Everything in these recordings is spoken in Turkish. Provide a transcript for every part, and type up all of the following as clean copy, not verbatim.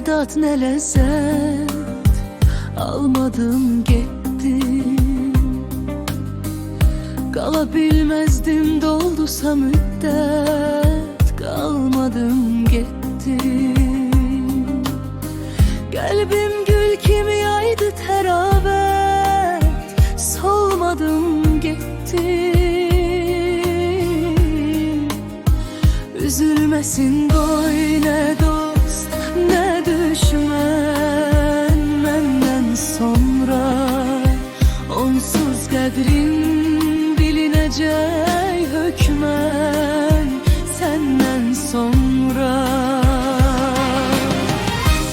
ne tat ne lezzet almadım gittim. Kalabilmezdim doldusa müddet, kalmadım gittim. Kalbim gül kimi yaydı terabet, solmadım gittim. Üzülmesin boy ne dost ne düşman menden sonra. Onsuz kadrin bilinecek hükmen senden sonra.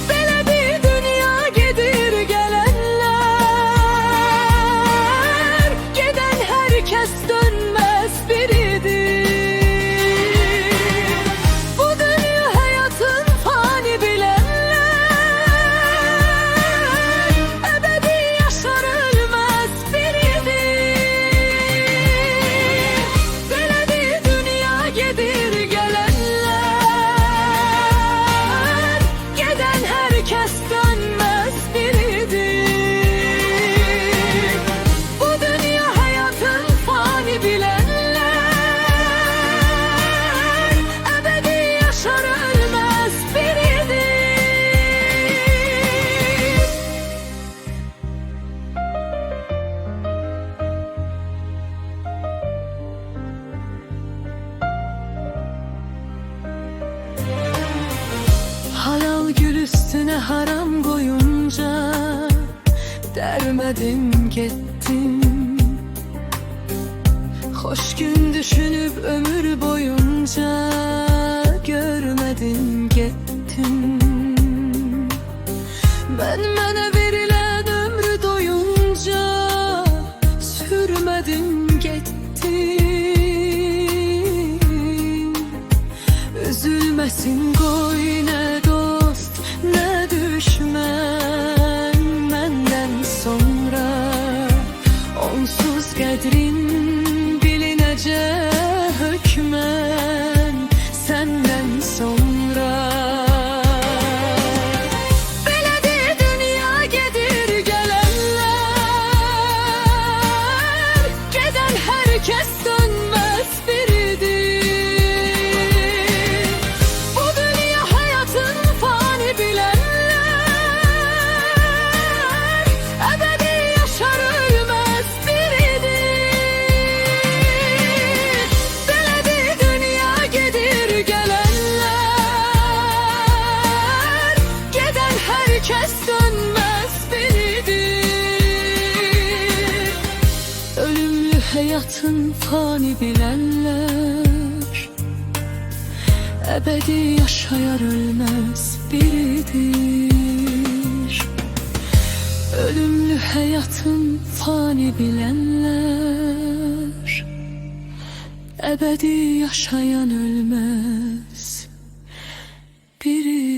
Böyle bir dünya gelir gelenler, giden herkes dönmez biridir. Bu dünya hayatın fani bilenler, ebedi yaşar ölmez biridir. Böyle bir dünya gelir gelenler, giden herkes dönmez biridir. Bu dünya hayatın fani bilenler, ebedi yaşar ölmez biridir. Halal gül üstüne haram koyunca dermedim gittim. Hoş gün düşünüp ömür boyunca görmedim gittim. Ben bana verilen ömrü doyunca sürmedim gittim. Üzülmesin koy ne dost ne düşman benden sonra. Onsuz kadrin bilinecek hükmen senden sonra. Böyle bir dünya gelir gelenler, giden herkes dönmez biridir. Bu dünya hayatın fani bilenler, ebedi yaşar ölmez biridir. Böyle bir dünya gelir gelenler, giden herkes dönmez biridir. Ölümlü hayatın fani bilenler, ebedi yaşayar ölmez biridir. Ölümlü hayatın fani bilenler, ebedi yaşayan ölmez biridir.